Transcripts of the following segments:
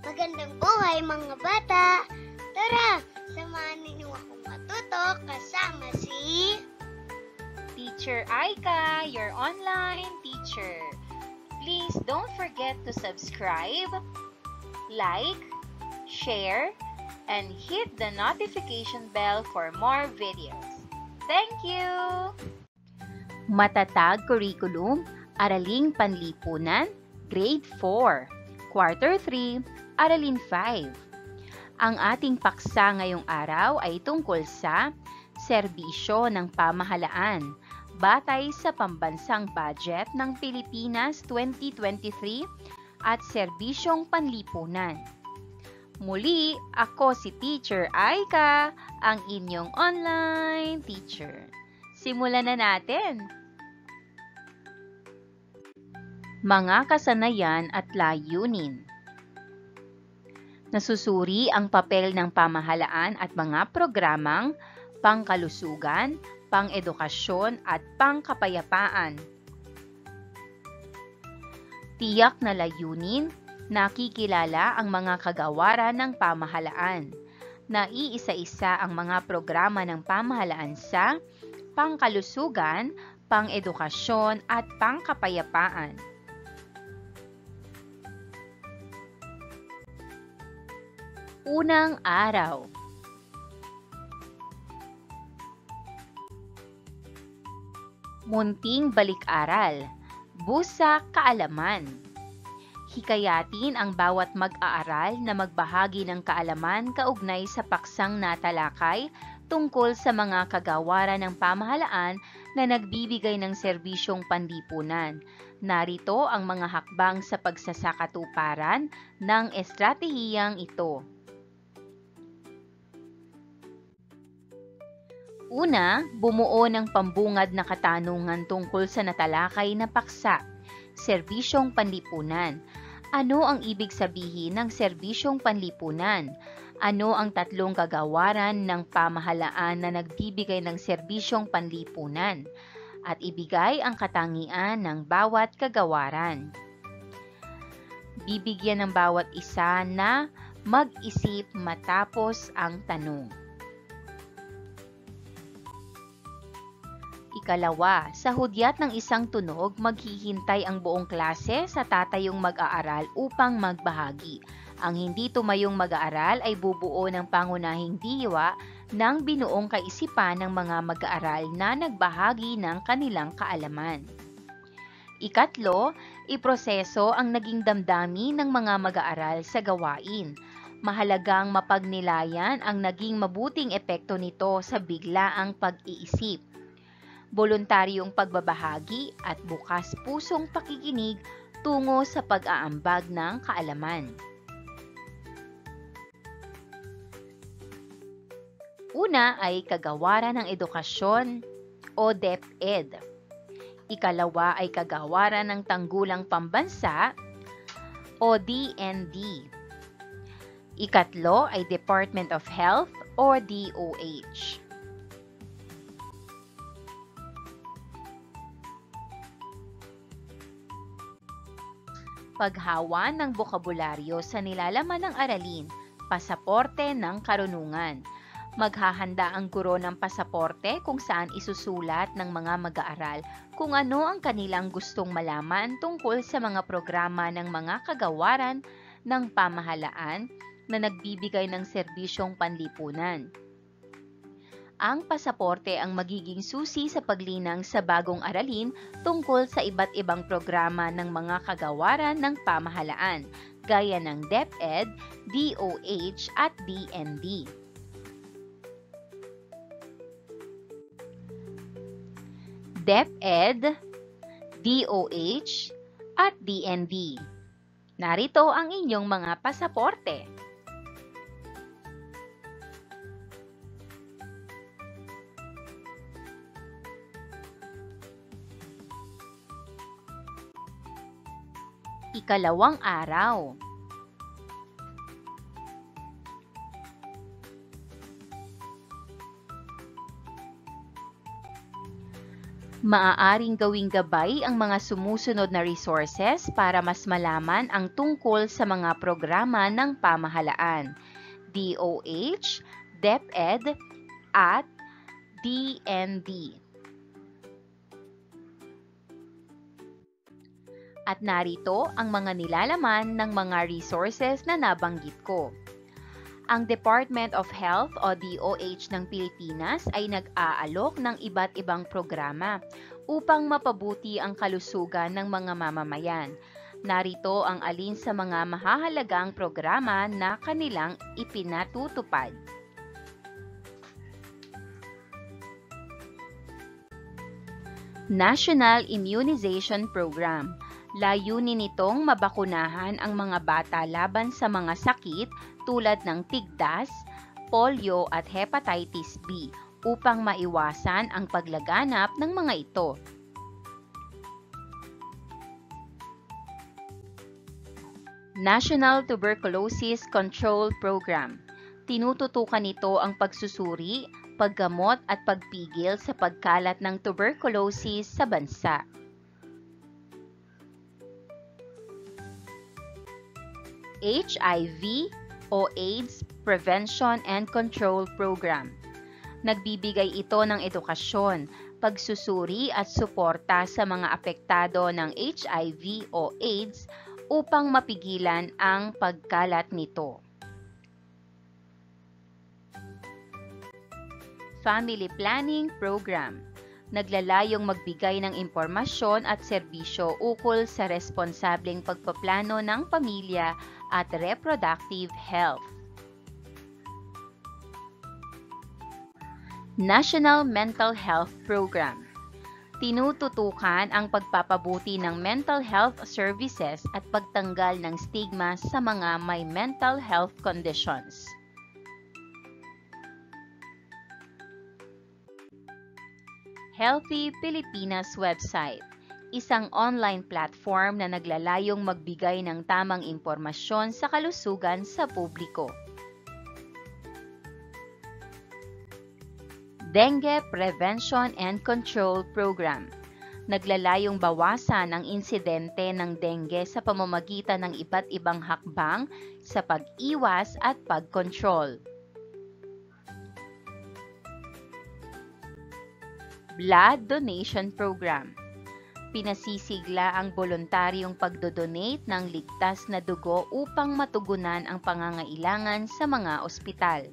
Magandang buhay mga bata! Tara, samahan ninyo akong matuto kasama si Teacher Aika, your online teacher. Please don't forget to subscribe, like, share, and hit the notification bell for more videos. Thank you! Matatag Curriculum, Araling Panlipunan, Grade 4, Quarter 3, Aralin 5. Ang ating paksa ngayong araw ay tungkol sa serbisyo ng pamahalaan, batay sa pambansang budget ng Pilipinas 2023 at serbisyong panlipunan. Muli, ako si Teacher Aika, ang inyong online teacher. Simulan na natin! Mga kasanayan at layunin. Nasusuri ang papel ng pamahalaan at mga programang pangkalusugan, pang-edukasyon at pangkapayapaan. Tiyak na layunin, nakikilala ang mga kagawaran ng pamahalaan. Naiisa-isa ang mga programa ng pamahalaan sa pangkalusugan, pang-edukasyon at pangkapayapaan. Unang araw. Munting balik-aral, busa kaalaman. Hikayatin ang bawat mag-aaral na magbahagi ng kaalaman kaugnay sa paksang natalakay tungkol sa mga kagawaran ng pamahalaan na nagbibigay ng serbisyong panlipunan. Narito ang mga hakbang sa pagsasakatuparan ng estratehiyang ito. Una, bumuo ng pambungad na katanungan tungkol sa natalakay na paksa, serbisyong panlipunan. Ano ang ibig sabihin ng serbisyong panlipunan? Ano ang tatlong kagawaran ng pamahalaan na nagbibigay ng serbisyong panlipunan? At ibigay ang katangian ng bawat kagawaran. Bibigyan ng bawat isa na mag-isip matapos ang tanong. Ikalawa, sa hudyat ng isang tunog, maghihintay ang buong klase sa tatayong mag-aaral upang magbahagi. Ang hindi tumayong mag-aaral ay bubuo ng pangunahing diwa ng binuong kaisipan ng mga mag-aaral na nagbahagi ng kanilang kaalaman. Ikatlo, iproseso ang naging damdamin ng mga mag-aaral sa gawain. Mahalagang mapagnilayan ang naging mabuting epekto nito sa biglaang pag-iisip. Voluntaryong pagbabahagi at bukas pusong pakikinig tungo sa pag-aambag ng kaalaman. Una ay kagawaran ng edukasyon o DepEd. Ikalawa ay kagawaran ng tanggulang pambansa o DND. Ikatlo ay Department of Health o DOH. Paghawa ng bokabularyo sa nilalaman ng aralin, pasaporte ng karunungan. Maghahanda ang guro ng pasaporte kung saan isusulat ng mga mag-aaral kung ano ang kanilang gustong malaman tungkol sa mga programa ng mga kagawaran ng pamahalaan na nagbibigay ng serbisyong panlipunan. Ang pasaporte ang magiging susi sa paglinang sa bagong aralin tungkol sa iba't ibang programa ng mga kagawaran ng pamahalaan, gaya ng DepEd, DOH at DND. DepEd, DOH at DND. Narito ang inyong mga pasaporte. Ikalawang araw. Maaaring gawing gabay ang mga sumusunod na resources para mas malaman ang tungkol sa mga programa ng pamahalaan: DOH, DepEd, at DND. At narito ang mga nilalaman ng mga resources na nabanggit ko. Ang Department of Health o DOH ng Pilipinas ay nag-aalok ng iba't ibang programa upang mapabuti ang kalusugan ng mga mamamayan. Narito ang alin sa mga mahahalagang programa na kanilang ipinatutupad. National Immunization Program. Layunin nitong mabakunahan ang mga bata laban sa mga sakit tulad ng tigdas, polio at hepatitis B upang maiwasan ang paglaganap ng mga ito. National Tuberculosis Control Program. Tinututukan nito ang pagsusuri, paggamot at pagpigil sa pagkalat ng tuberculosis sa bansa. HIV o AIDS Prevention and Control Program. Nagbibigay ito ng edukasyon, pagsusuri at suporta sa mga apektado ng HIV o AIDS upang mapigilan ang pagkalat nito. Family Planning Program. Naglalayong magbigay ng impormasyon at serbisyo ukol sa responsableng pagpaplano ng pamilya at reproductive health. National Mental Health Program. Tinututukan ang pagpapabuti ng mental health services at pagtanggal ng stigma sa mga may mental health conditions. Healthy Pilipinas website, isang online platform na naglalayong magbigay ng tamang impormasyon sa kalusugan sa publiko. Dengue Prevention and Control Program. Naglalayong bawasan ang insidente ng dengue sa pamamagitan ng iba't ibang hakbang sa pag-iwas at pag-control. Blood Donation Program. Pinasisigla ang voluntaryong pagdodonate ng ligtas na dugo upang matugunan ang pangangailangan sa mga ospital.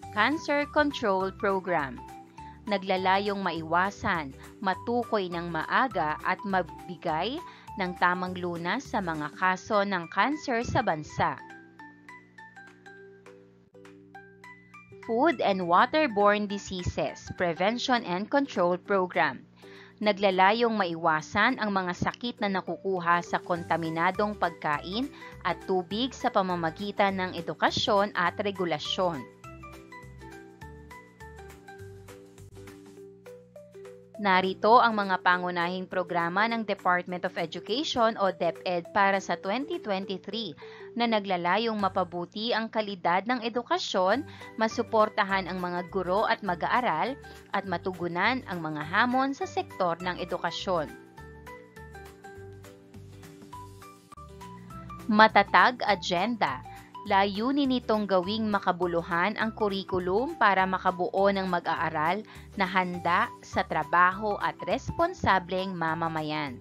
Cancer Control Program. Naglalayong maiwasan, matukoy ng maaga at magbigay ng tamang lunas sa mga kaso ng cancer sa bansa. Food and Waterborne Diseases Prevention and Control Program. Naglalayong maiwasan ang mga sakit na nakukuha sa kontaminadong pagkain at tubig sa pamamagitan ng edukasyon at regulasyon. Narito ang mga pangunahing programa ng Department of Education o DepEd para sa 2023 na naglalayong mapabuti ang kalidad ng edukasyon, masuportahan ang mga guro at mag-aaral, at matugunan ang mga hamon sa sektor ng edukasyon. Matatag Agenda. Layunin nitong gawing makabuluhan ang kurikulum para makabuo ng mag-aaral na handa sa trabaho at responsableng mamamayan.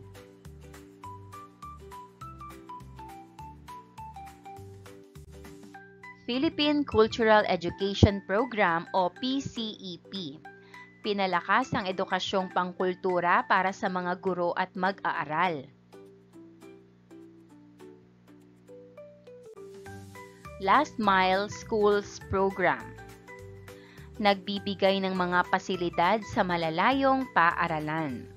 Philippine Cultural Education Program o PCEP. Pinalakas ang edukasyong pangkultura para sa mga guro at mag-aaral. Last Mile Schools Program. Nagbibigay ng mga pasilidad sa malalayong paaralan.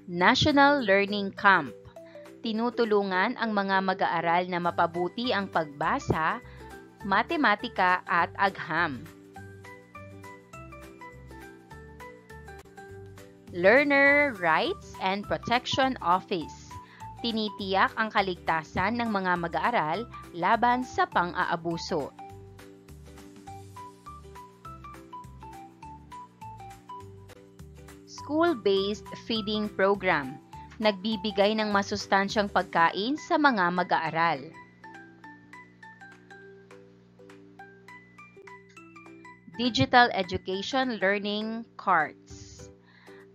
National Learning Camp. Tinutulungan ang mga mag-aaral na mapabuti ang pagbasa, matematika at agham. Learner Rights and Protection Office. Tinitiyak ang kaligtasan ng mga mag-aaral laban sa pang-aabuso. School-based feeding program. Nagbibigay ng masustansyang pagkain sa mga mag-aaral. Digital Education Learning Carts.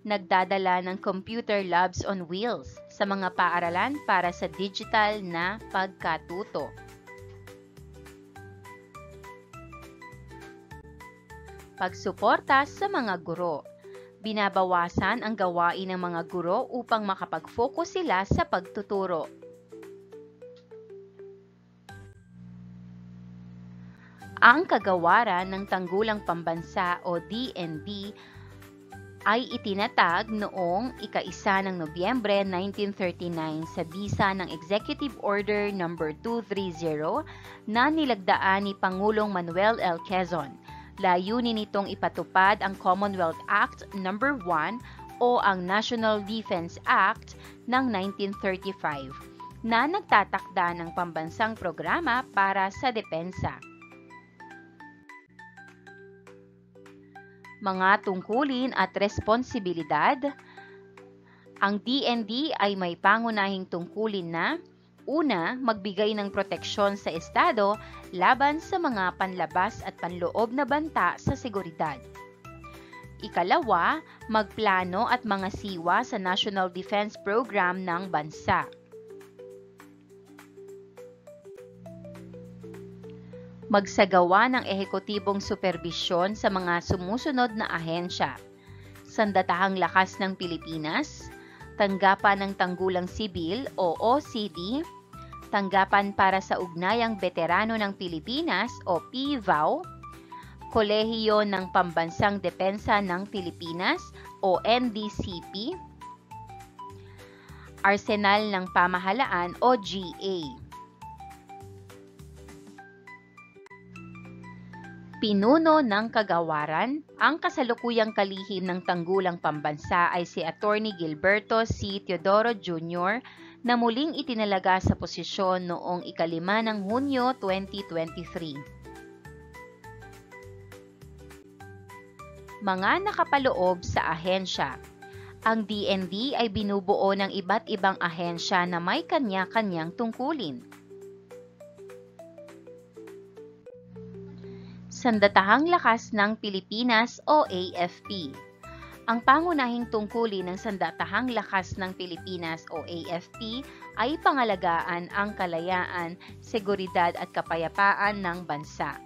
Nagdadala ng computer labs on wheels sa mga paaralan para sa digital na pagkatuto. Pagsuporta sa mga guro. Binabawasan ang gawain ng mga guro upang makapag-focus sila sa pagtuturo. Ang kagawaran ng Tanggulang Pambansa o DND ay itinatag noong ika-1 ng Nobyembre 1939 sa bisa ng Executive Order No. 230 na nilagdaan ni Pangulong Manuel L. Quezon. Layunin nitong ipatupad ang Commonwealth Act No. 1 o ang National Defense Act ng 1935 na nagtatakda ng pambansang programa para sa depensa. Mga tungkulin at responsibilidad. Ang DND ay may pangunahing tungkulin na: una, magbigay ng proteksyon sa Estado laban sa mga panlabas at panloob na banta sa seguridad. Ikalawa, magplano at mga siwa sa National Defense Program ng bansa. Magsagawa ng ehekutibong superbisyon sa mga sumusunod na ahensya: Sandatahang Lakas ng Pilipinas, Tanggapan ng Tanggulang Sibil o OCD, Tanggapan para sa Ugnayang Veterano ng Pilipinas o PVAW, Kolehiyo ng Pambansang Depensa ng Pilipinas o NDCP, Arsenal ng Pamahalaan o GA. Pinuno ng Kagawaran. Ang kasalukuyang kalihim ng Tanggulang Pambansa ay si Attorney Gilberto C. Teodoro Jr. na muling itinalaga sa posisyon noong ika-5 ng Hunyo 2023. Mga nakapaloob sa ahensya. Ang DND ay binubuo ng iba't ibang ahensya na may kanya-kanyang tungkulin. Sandatahang Lakas ng Pilipinas o AFP. Ang pangunahing tungkulin ng Sandatahang Lakas ng Pilipinas o AFP ay pangalagaan ang kalayaan, seguridad at kapayapaan ng bansa.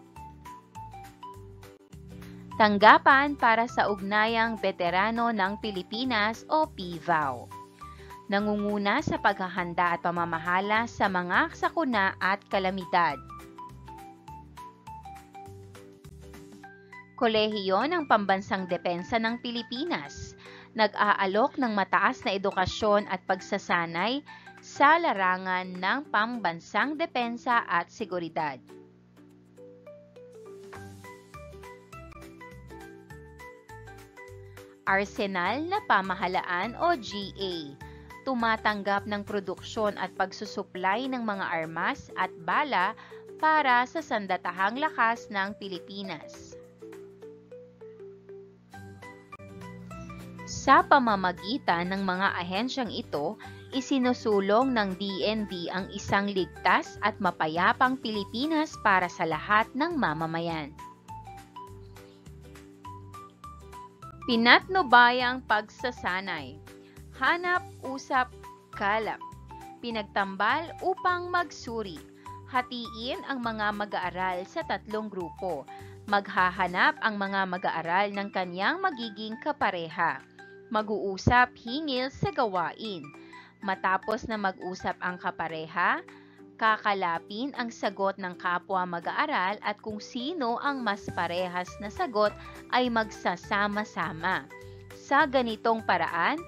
Tanggapan para sa Ugnayang Veterano ng Pilipinas o PVAW. Nangunguna sa paghahanda at pamamahala sa mga sakuna at kalamidad. Kolehiyo ng Pambansang Depensa ng Pilipinas. Nag-aalok ng mataas na edukasyon at pagsasanay sa larangan ng pambansang depensa at seguridad. Arsenal na Pamahalaan o GA. Tumatanggap ng produksyon at pagsusuplay ng mga armas at bala para sa Sandatahang Lakas ng Pilipinas. Sa pamamagitan ng mga ahensyang ito, isinusulong ng DND ang isang ligtas at mapayapang Pilipinas para sa lahat ng mamamayan. Pinatnubayang pagsasanay. Hanap, usap, kalap. Pinagtambal upang magsuri. Hatiin ang mga mag-aaral sa 3 grupo. Maghahanap ang mga mag-aaral ng kanyang magiging kapareha. Mag-uusap hingil sa gawain. Matapos na mag-usap ang kapareha, kakalapin ang sagot ng kapwa mag-aaral at kung sino ang mas parehas na sagot ay magsasama-sama. Sa ganitong paraan,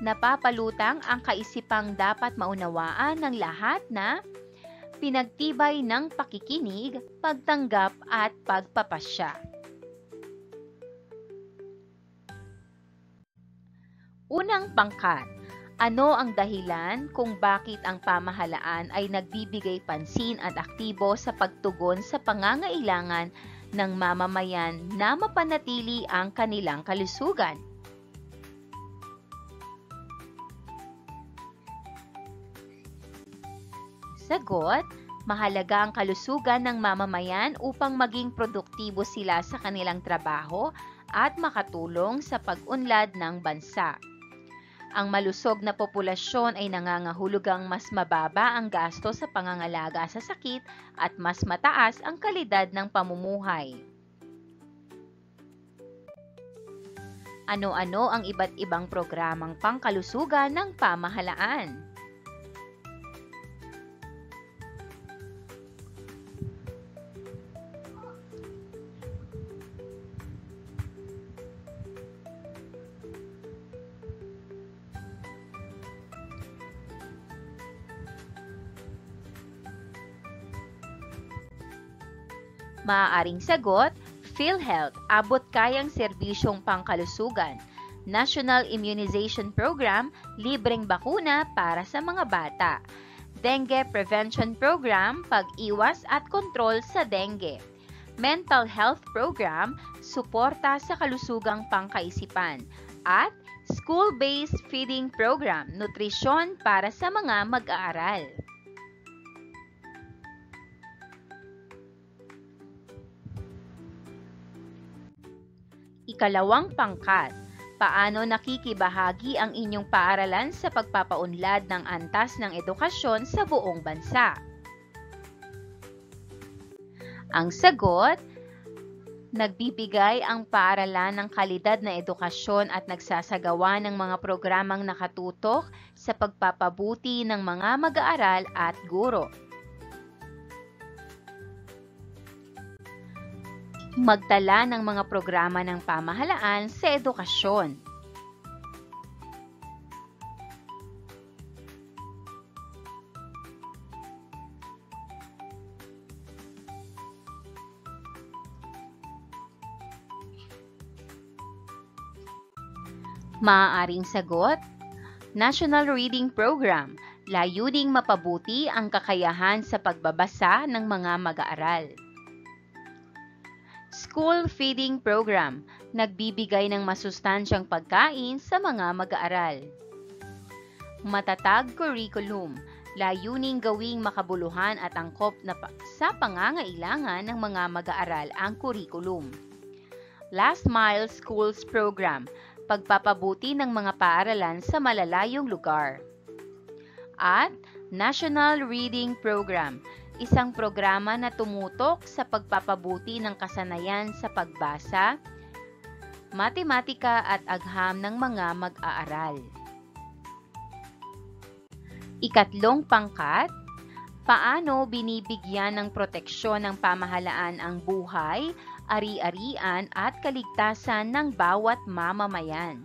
napapalutang ang kaisipang dapat maunawaan ng lahat na pinagtibay ng pakikinig, pagtanggap at pagpapasya. Unang pangkat, Ano ang dahilan kung bakit ang pamahalaan ay nagbibigay pansin at aktibo sa pagtugon sa pangangailangan ng mamamayan na mapanatili ang kanilang kalusugan? Sagot, mahalaga ang kalusugan ng mamamayan upang maging produktibo sila sa kanilang trabaho at makatulong sa pag-unlad ng bansa. Ang malusog na populasyon ay nangangahulugang mas mababa ang gasto sa pangangalaga sa sakit at mas mataas ang kalidad ng pamumuhay. Ano-ano ang iba't ibang programang pangkalusugan ng pamahalaan? Maaaring sagot, PhilHealth, abot-kayang serbisyong pangkalusugan. National Immunization Program, libreng bakuna para sa mga bata. Dengue Prevention Program, pag-iwas at kontrol sa dengue. Mental Health Program, suporta sa kalusugang pangkaisipan. At School-Based Feeding Program, nutrisyon para sa mga mag-aaral. Ikalawang pangkat, paano nakikibahagi ang inyong paaralan sa pagpapaunlad ng antas ng edukasyon sa buong bansa? Ang sagot, nagbibigay ang paaralan ng kalidad na edukasyon at nagsasagawa ng mga programang nakatutok sa pagpapabuti ng mga mag-aaral at guro. Magtala ng mga programa ng pamahalaan sa edukasyon. Maaaring sagot, National Reading Program, layuning mapabuti ang kakayahan sa pagbabasa ng mga mag-aaral. School Feeding Program, nagbibigay ng masustansyang pagkain sa mga mag-aaral. Matatag Curriculum, layuning gawing makabuluhan at angkop sa pangangailangan ng mga mag-aaral ang kurikulum. Last Mile Schools Program, pagpapabuti ng mga paaralan sa malalayong lugar. At National Reading Program, isang programa na tumutok sa pagpapabuti ng kasanayan sa pagbasa, matematika at agham ng mga mag-aaral. Ikatlong pangkat, paano binibigyan ng proteksyon ng pamahalaan ang buhay, ari-arian at kaligtasan ng bawat mamamayan?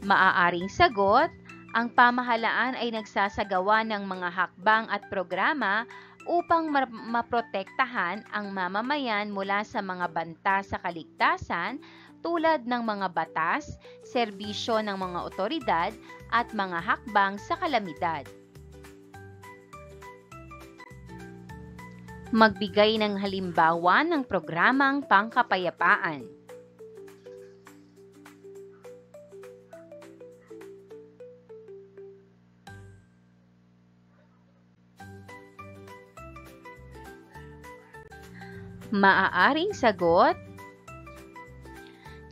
Maaaring sagot, ang pamahalaan ay nagsasagawa ng mga hakbang at programa upang maprotektahan ang mamamayan mula sa mga banta sa kaligtasan tulad ng mga batas, serbisyo ng mga otoridad at mga hakbang sa kalamidad. Magbigay ng halimbawa ng programang pangkapayapaan. Maaaring sagot,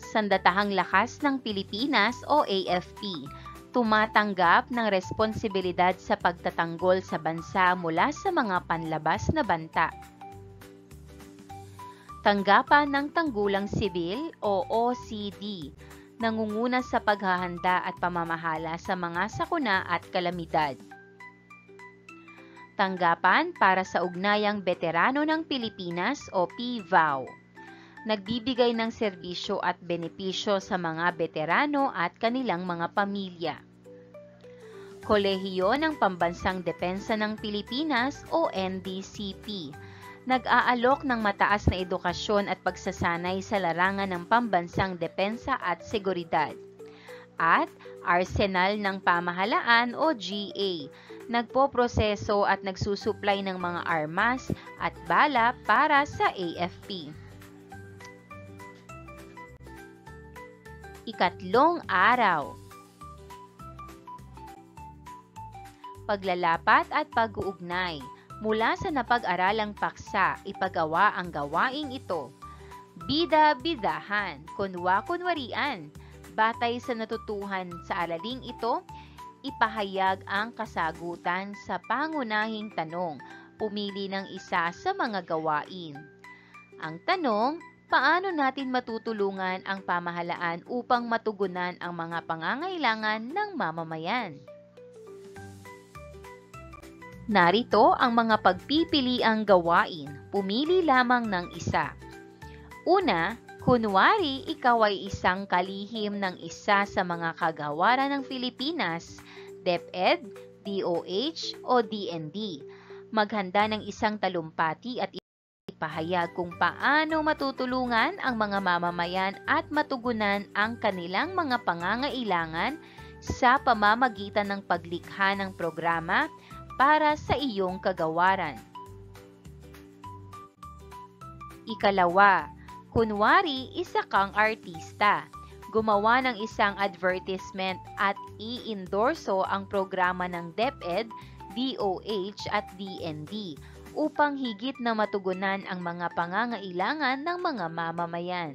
Sandatahang Lakas ng Pilipinas o AFP, tumatanggap ng responsibilidad sa pagtatanggol sa bansa mula sa mga panlabas na banta. Tanggapan ng Tanggulang Sibil o OCD, nangunguna sa paghahanda at pamamahala sa mga sakuna at kalamidad. Tanggapan para sa Ugnayang Veterano ng Pilipinas o PVAW, nagbibigay ng serbisyo at benepisyo sa mga veterano at kanilang mga pamilya. Kolehiyo ng Pambansang Depensa ng Pilipinas o NDCP, nag-aalok ng mataas na edukasyon at pagsasanay sa larangan ng pambansang depensa at seguridad. At Arsenal ng Pamahalaan o GA, nagpoproseso at nagsusuplay ng mga armas at bala para sa AFP. Ikatlong araw. Paglalapat at pag-uugnay. Mula sa napag-aralang paksa, ipagawa ang gawaing ito. Bida-bidahan, kunwa-kunwarian. Batay sa natutuhan sa araling ito, ipahayag ang kasagutan sa pangunahing tanong. Pumili ng isa sa mga gawain. Ang tanong, paano natin matutulungan ang pamahalaan upang matugunan ang mga pangangailangan ng mamamayan? Narito ang mga pagpipiliang gawain. Pumili lamang ng isa. Una, kunwari ikaw ay isang kalihim ng isa sa mga kagawaran ng Pilipinas, DepEd, DOH o DND. Maghanda ng isang talumpati at ipahayag kung paano matutulungan ang mga mamamayan at matugunan ang kanilang mga pangangailangan sa pamamagitan ng paglikha ng programa para sa iyong kagawaran. Ikalawa, kunwari isa kang artista. Gumawa ng isang advertisement at i-endorso ang programa ng DepEd, DOH at DND upang higit na matugunan ang mga pangangailangan ng mga mamamayan.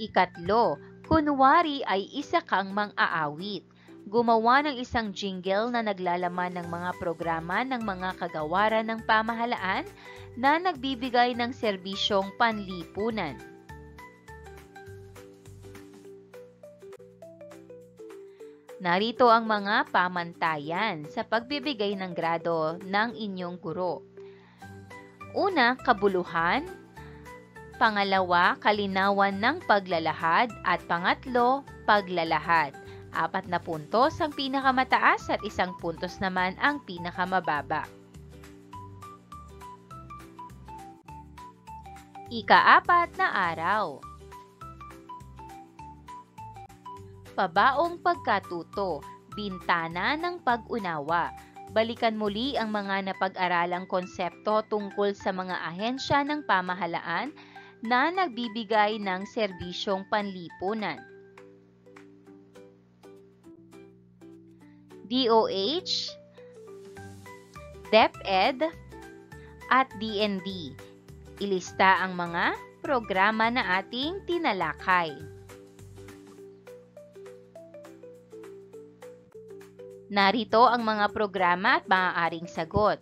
Ikatlo, kunwari ay isa kang mang-aawit. Gumawa ng isang jingle na naglalaman ng mga programa ng mga kagawaran ng pamahalaan na nagbibigay ng serbisyong panlipunan. Narito ang mga pamantayan sa pagbibigay ng grado ng inyong guro. Una, kabuluhan. Pangalawa, kalinawan ng paglalahad. At pangatlo, paglalahad. 4 na puntos ang pinakamataas at 1 puntos naman ang pinakamababa. Ika-4 na araw. Pabaong pagkatuto, bintana ng pag-unawa. Balikan muli ang mga napag-aralang konsepto tungkol sa mga ahensya ng pamahalaan na nagbibigay ng serbisyong panlipunan. DOH, DepEd, at DND. Ilista ang mga programa na ating tinalakay. Narito ang mga programa at maaaring sagot.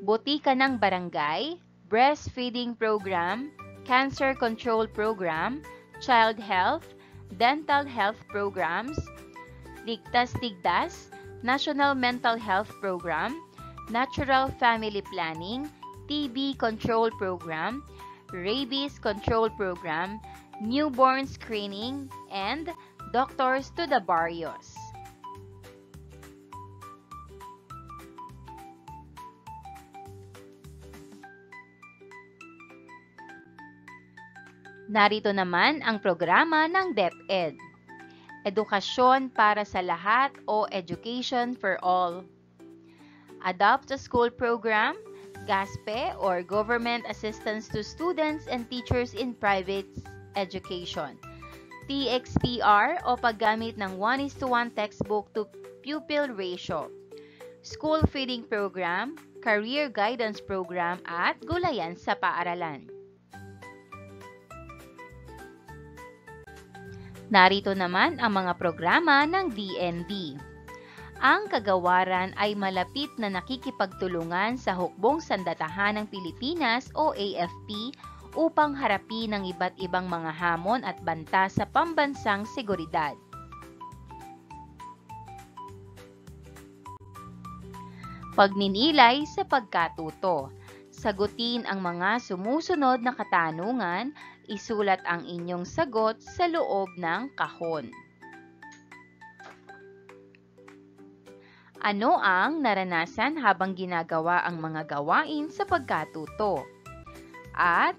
Botika ng Barangay, Breastfeeding Program, Cancer Control Program, Child Health, Dental Health Programs, Ligtas-Tigdas, National Mental Health Program, Natural Family Planning, TB Control Program, Rabies Control Program, Newborn Screening, and Doctors to the Barrios. Narito naman ang programa ng DepEd. Edukasyon para sa lahat o Education for All. Adopt a School Program, GASPE or Government Assistance to Students and Teachers in Private Education. TXPR o paggamit ng 1:1 textbook to pupil ratio. School Feeding Program, Career Guidance Program at Gulayan sa Paaralan. Narito naman ang mga programa ng DND. Ang kagawaran ay malapit na nakikipagtulungan sa Hukbong Sandatahan ng Pilipinas o AFP upang harapin ang iba't ibang mga hamon at banta sa pambansang seguridad. Pagninilay sa pagkatuto. Sagutin ang mga sumusunod na katanungan, isulat ang inyong sagot sa loob ng kahon. Ano ang naranasan habang ginagawa ang mga gawain sa pagkatuto? At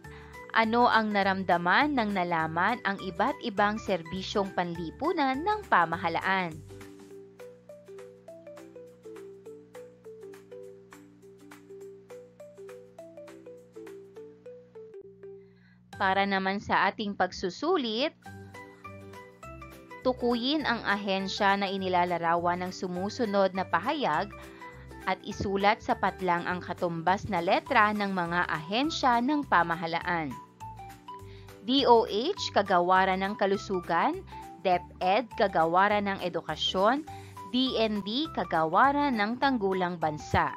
Ano ang naramdaman nang nalaman ang iba't ibang serbisyong panlipunan ng pamahalaan? Para naman sa ating pagsusulit, tukuyin ang ahensya na inilalarawan ng sumusunod na pahayag at isulat sa patlang ang katumbas na letra ng mga ahensya ng pamahalaan. DOH, Kagawaran ng Kalusugan; DepEd, Kagawaran ng Edukasyon; DND, Kagawaran ng Tanggulang Bansa.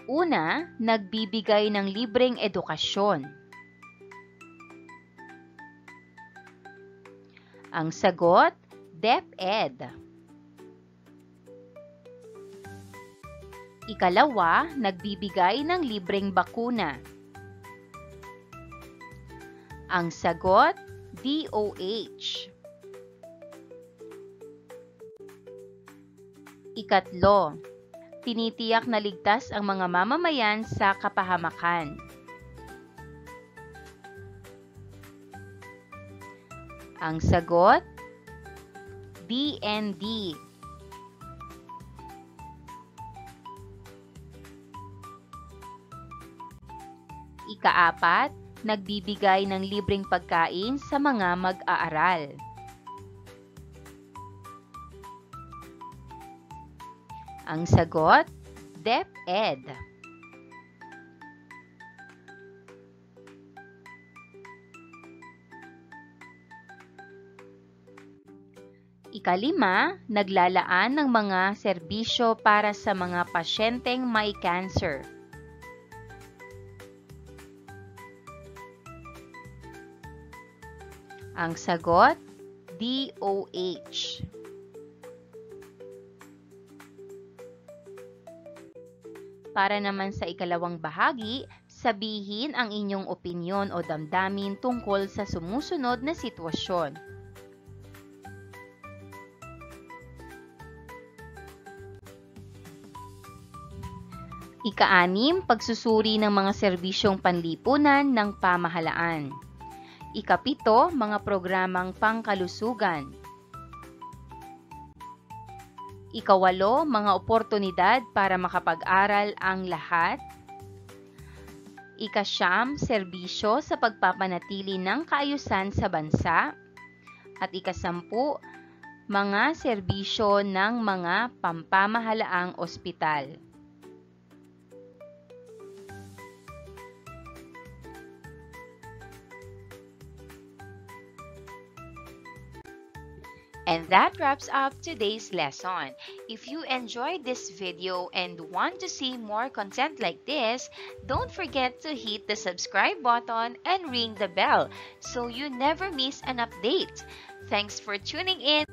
Una, nagbibigay ng libreng edukasyon. Ang sagot, DepEd. Ikalawa, nagbibigay ng libreng bakuna. Ang sagot, DOH. Ikatlo, tinitiyak na ligtas ang mga mamamayan sa kapahamakan. Ang sagot, DND. Ikaapat, nagbibigay ng libreng pagkain sa mga mag-aaral. Ang sagot, DepEd. Ikalima, naglalaan ng mga serbisyo para sa mga pasyenteng may cancer. Ang sagot, DOH. Para naman sa ikalawang bahagi, sabihin ang inyong opinyon o damdamin tungkol sa sumusunod na sitwasyon. Ika-6, pagsusuri ng mga serbisyong panlipunan ng pamahalaan. Ika-7, mga programang pangkalusugan. Ika-8, mga oportunidad para makapag-aral ang lahat. Ika-9, serbisyo sa pagpapanatili ng kaayusan sa bansa. At ika-10, mga serbisyo ng mga pampamahalaang ospital. And that wraps up today's lesson. If you enjoyed this video and want to see more content like this, don't forget to hit the subscribe button and ring the bell so you never miss an update. Thanks for tuning in.